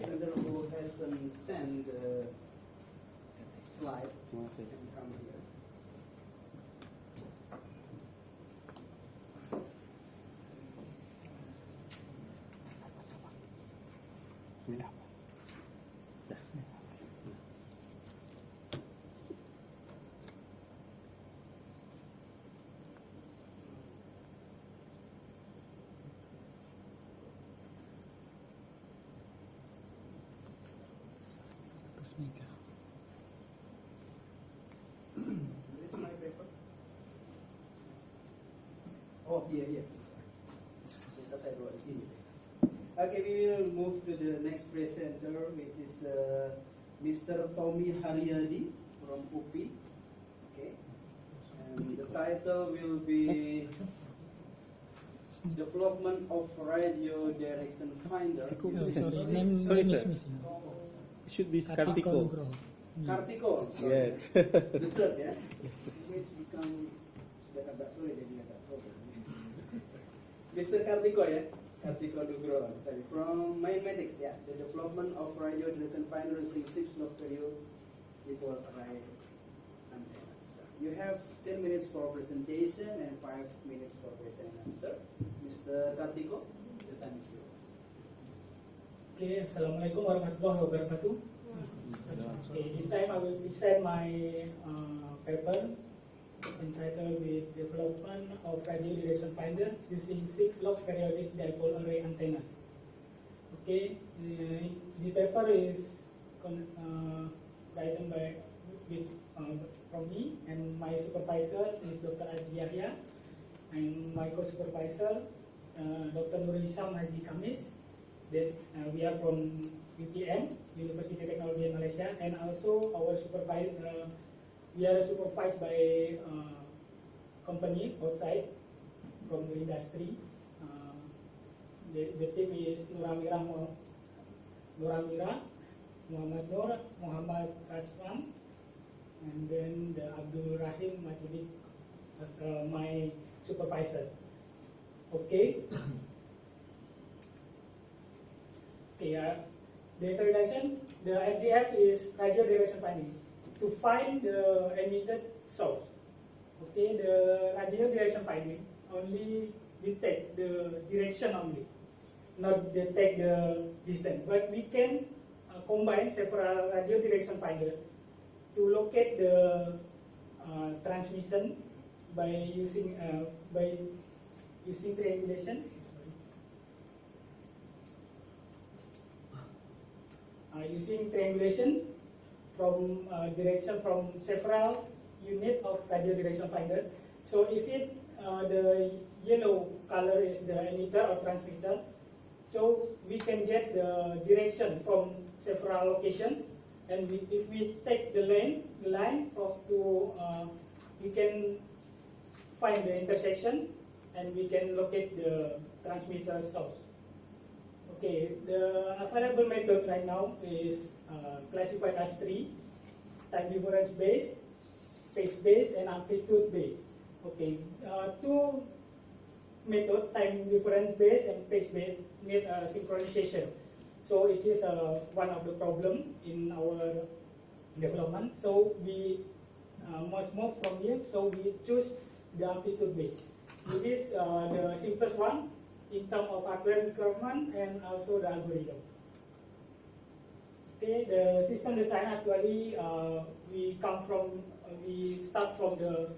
presenter who hasn't sent the slide can come here. This is my paper. Oh, here. Sorry. Because I wrote it. Okay, we will move to the next presenter, which is Mr. Tommy Haryadi from UPI. Okay, and the title will be Development of Radio Direction Finder. Sorry, name sir. is missing. It should be Kartiko. Kartiko. Sorry. Yes. The third, yeah? It's become sudah agak sulit jadi agak trouble. Mr. Kartiko, ya? Kartiko Nugroho, sorry. From Mathematics, yeah. The development of radio direction finder using 6 log radio dipole array antennas. You have 10 minutes for presentation and 5 minutes for question and answer. Mr. Kartiko, the time is yours. Okay, Assalamualaikum warahmatullahi wabarakatuh. Okay, this time I will present my paper entitled with Development of Radio Direction Finder using 6 log periodic dipole array antennas. Okay, this paper is written by from me, and my supervisor is Dr. Adi Yahya, and my co-supervisor Dr. Nurul Hisham Haji Kamis. That we are from UTM, University Technology in Malaysia, and also our supervisor, we are supervised by company outside from the industry. The team is Nuramira, Muhammad Nur, Muhammad Kasman, and then the Abdul Rahim Majid as my supervisor. Okay. Okay, the introduction, the RDF is radio direction finding. To find the emitted source, okay, the radio direction finding only detect the direction only, not detect the distance. But we can combine several radio direction finder to locate the transmission by using triangulation. Using triangulation from direction from several unit of radio direction finder. So if the yellow color is the emitter or transmitter, so we can get the direction from several location, and if we take the line we can find the intersection, and we can locate the transmitter source. Okay, the available method right now is classified as 3: time difference based, phase based, and amplitude based. Okay, 2 method, time difference based and phase based, need synchronization. So it is one of the problem in our development. So we must move from here. So we choose the amplitude based. This is the simplest one in terms of hardware requirement and also the algorithm. Okay, the system design actually we start from the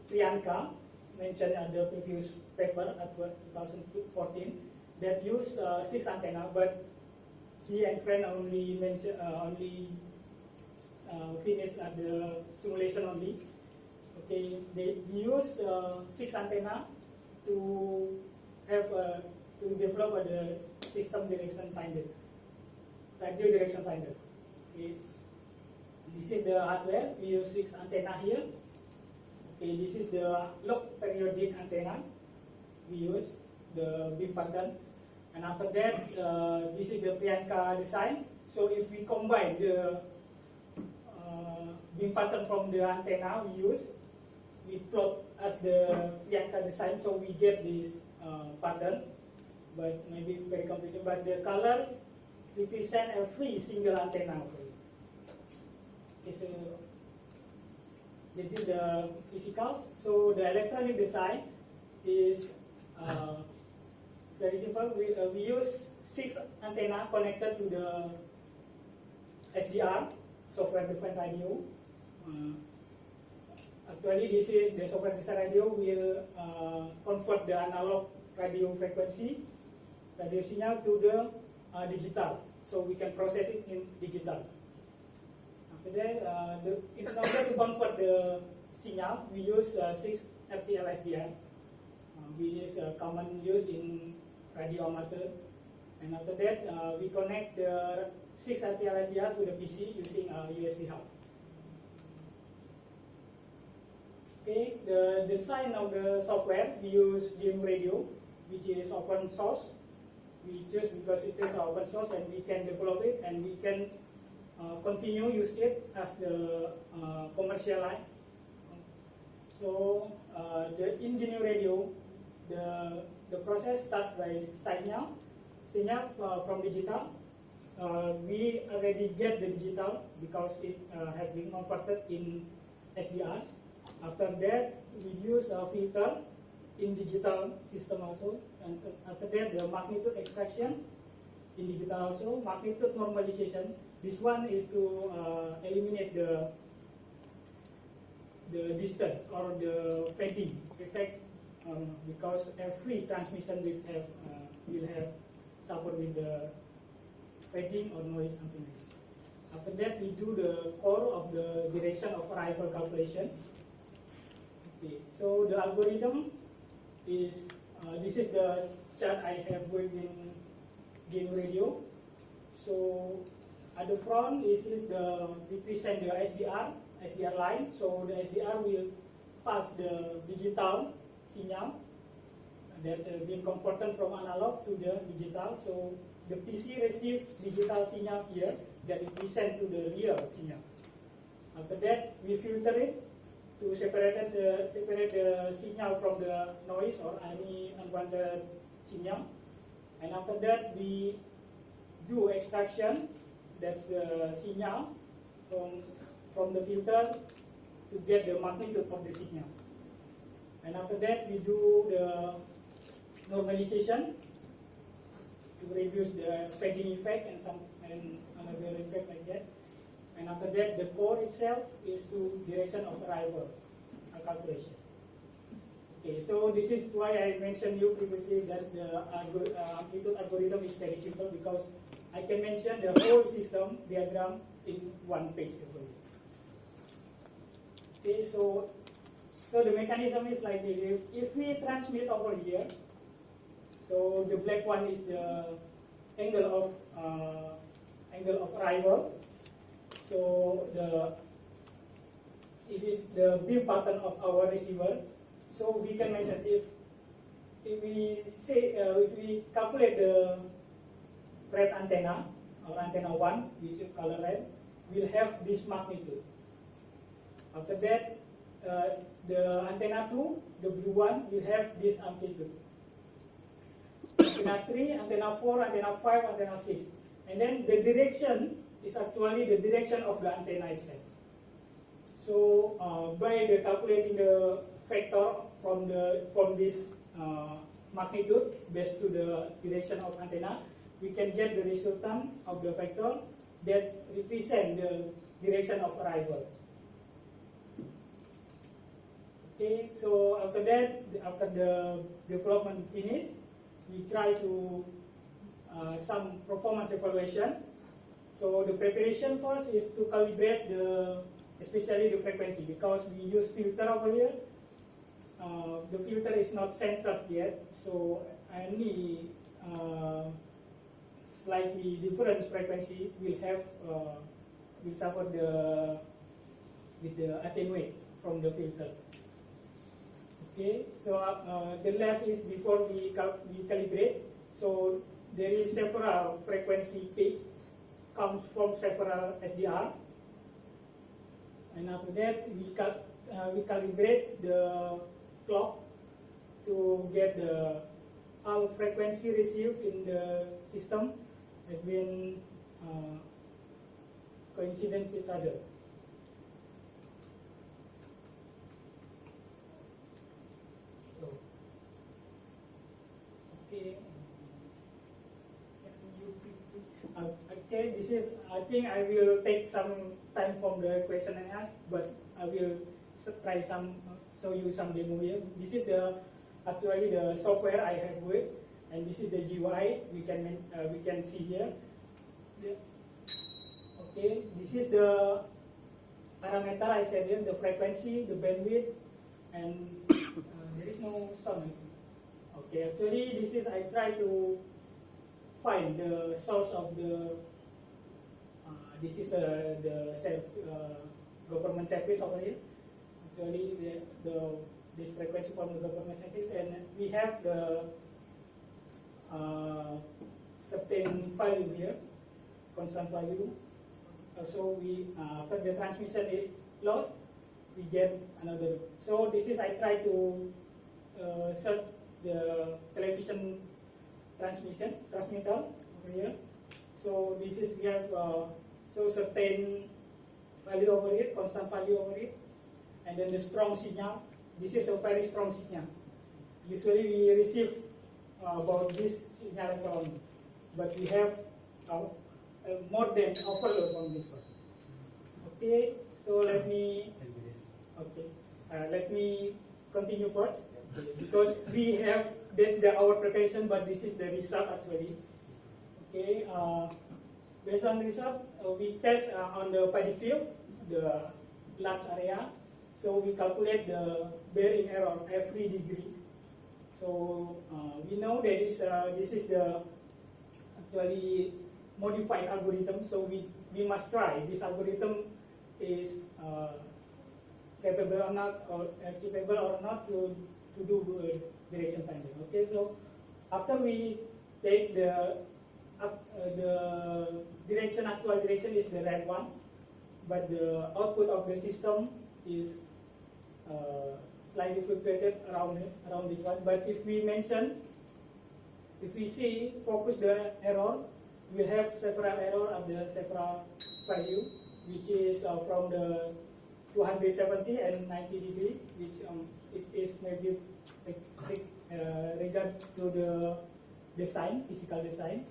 Priyanka mentioned at the previous paper at 2014 that use 6 antenna, but he and friend only finished at the simulation only. Okay, they use 6 antenna to develop the system direction finder, radio direction finder. Okay. This is the hardware. We use 6 antenna here. Okay, this is the log periodic antenna. We use the beam pattern, and after that, this is the Priyanka design. So if we combine the beam pattern from the antenna we plot as the Priyanka design, so we get this pattern, but maybe very complicated. But the color represent every single antenna. Okay, so this is the physical. So the electronic design is very simple. We use 6 antenna connected to the SDR, software defined radio. Actually, this is the software defined radio will convert the analog radio frequency, radio signal to the digital. So we can process it in digital. After that, in order to convert the signal, we use 6 RTL SDR. We use common use in radio amateur. And after that, we connect the 6 RTL SDR to the PC using a USB hub. Okay, the design of the software, we use GNU Radio, which is open source. We choose because it is open source and we can develop it and we can continue use it as the commercial line. So in GNU Radio, the process starts by signal from digital. We already get the digital because it has been converted in SDR. After that, we use a filter in digital system also. And after that, the magnitude extraction in digital also. Magnitude normalization. This one is to eliminate the distance or the fading effect because every transmission will have suffer with the fading or noise something like that. After that, we do the core of the direction of arrival calculation. Okay, so the algorithm is this is the chart I have worked in GNU Radio. So at the front, this is the represent the SDR line. So the SDR will pass the digital signal that been converted from analog to the digital. So the PC receives digital signal here that represent to the real signal. After that, we filter it to separate the signal from the noise or any unwanted signal. And after that, we do extraction. That's the signal from the filter to get the magnitude of the signal. And after that, we do the normalization to reduce the fading effect and another effect like that. And after that, the core itself is to direction of arrival calculation. Okay, so this is why I mentioned you previously that the amplitude algorithm is very simple because I can mention the whole system diagram in one page. Okay, so the mechanism is like this. If we transmit over here, so the black one is the angle of arrival. So it is the beam pattern of our receiver. So we can mention if we calculate the red antenna or antenna 1, which is color red, will have this magnitude. After that, the antenna 2, the blue one, will have this amplitude. Antenna 3, antenna 4, antenna 5, antenna 6. And then the direction is actually the direction of the antenna itself. So by calculating the factor from this magnitude based to the direction of antenna, we can get the resultant of the factor that represent the direction of arrival. Okay, so after that, after the development finish, we try to some performance evaluation. So the preparation first is to calibrate especially the frequency because we use filter over here. The filter is not centered yet, so any slightly different frequency will suffer with the attenuate from the filter. Okay, so the left is before we calibrate. So there is several frequency peak comes from several SDR, and after that we calibrate the clock to get the all frequency received in the system, has been coincidence each other. So, okay. Okay, this is, I think I will take some time from the question and ask, but I will try show you some demo here. This is actually the software I have with, and this is the GUI we can see here. Yeah. Okay, this is the parameter I said here, the frequency, the bandwidth, and there is no sound. Okay, actually this is, I try to find the source of the, this is the government service over here. Actually this frequency from the government service, and we have the certain value here, constant value. So we, after the transmission is lost, we get another. So this is, I try to search the television transmitter over here. So this is, we have so certain value over here, constant value over here, and then the strong signal. This is a very strong signal. Usually we receive about this signal later on, but we have more than overload on this one. Okay, so let me continue first, because we have this our preparation, but this is the result actually. Okay, based on result, we test on the paddy field, the large area. So we calculate the bearing error every degree. So we know that this is the actually modified algorithm. So we must try this algorithm is capable or not, to do direction finding. Okay, so after we take the actual direction is the red one, but the output of the system is slightly fluctuated around this one. But if we see focus the error, we have several error of the several value, which is from the 270 and 90 degree, which it is maybe regard to the design, physical design.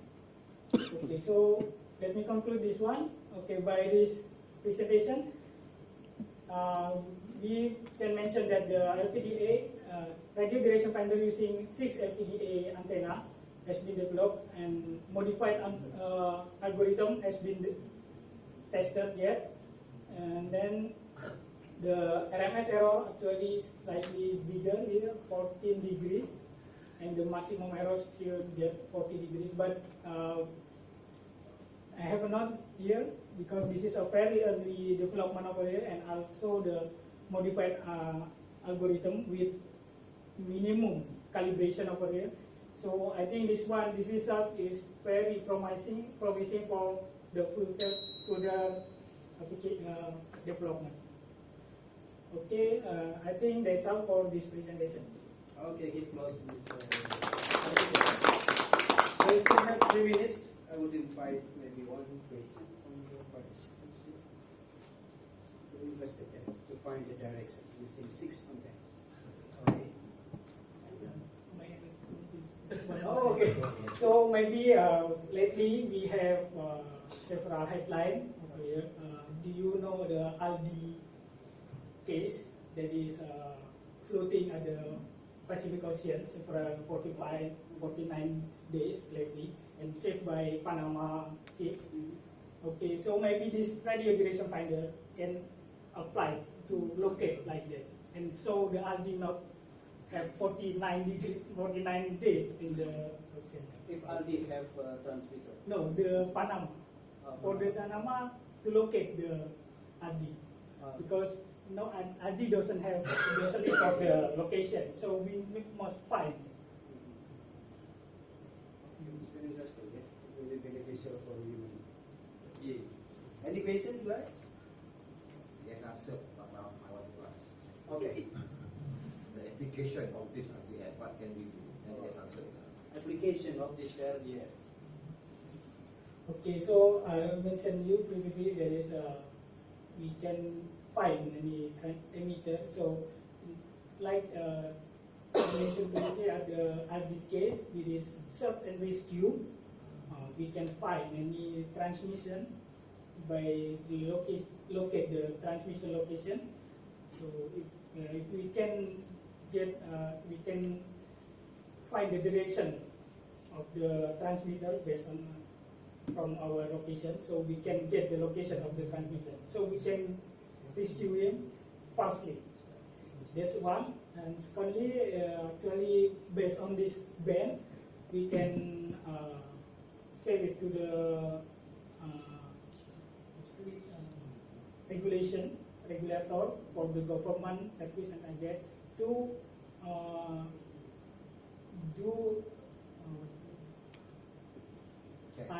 Okay, so let me conclude this one. Okay, by this presentation, we can mention that the LPDA, radio direction finder using 6 LPDA antenna has been developed, and modified algorithm has been tested yet. And then the RMS error actually is slightly bigger here, 14 degrees, and the maximum error still get 40 degrees. But I have a note here, because this is a very early development over here, and also the modified algorithm with minimum calibration over here. So I think this result is very promising for the further development. Okay, I think that's all for this presentation. Okay, get close to this. So we still have 3 minutes. I would invite maybe one question from the participants. We're interested to find the direction using 6 antennas. Okay. Oh, okay. So maybe lately we have several headlines over here. Do you know the Aldi case that is floating at the Pacific Ocean several 49 days lately, and saved by Panama ship? Okay, so maybe this radio direction finder can apply to locate like that, and so the Aldi not have 49 days in the ocean. If Aldi have a transmitter? No, the Panama. For the Panama to locate the Aldi, because Aldi doesn't have the location, so we must find. It's very interesting. Yeah, really beneficial for human. Yeah. Any question, guys? Yes, answer. But now I want to ask. Okay. The application of this RDF, what can we do? And yes, answer. Application of this RDF. Okay, so I mentioned you previously there is we can find any emitter. So like I mentioned previously at the case with this search and rescue, we can find any transmission by locate the transmission location. So if we can get we can find the direction of the transmitter based on from our location, so we can get the location of the transmission, so we can rescue him fastly. That's one. And secondly, actually based on this band, we can send it to the regulator for the government service and like that to do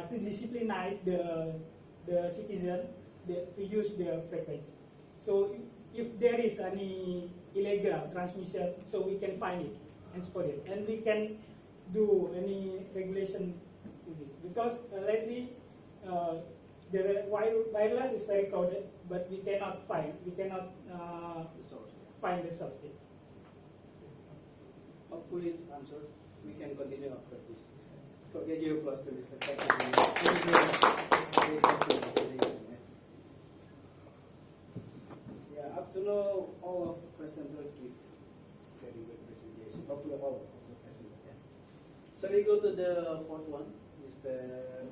to disciplinize the citizen to use the frequency. So if there is any illegal transmission, so we can find it and spot it, and we can do any regulation to this, because lately the wireless is very crowded, but we cannot find The source. find the source. Hopefully it's answered. We can continue after this. Okay, give applause to Mr. Patrick. Yeah, up to now, all of presenters give very good presentation. Hopefully all of the presenters. Yeah. So we go to the fourth one, Mr.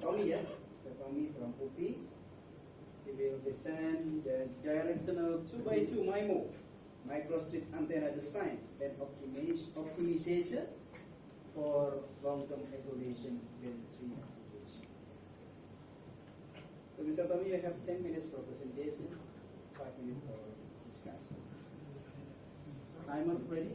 Tommy. Yeah, Mr. Tommy from OP. He will present the directional 2x2 MIMO microstrip antenna design and optimization for long-term evaluation Band 3 application. So Mr. Tommy, you have 10 minutes for presentation, 5 minutes for discussion. Timer ready?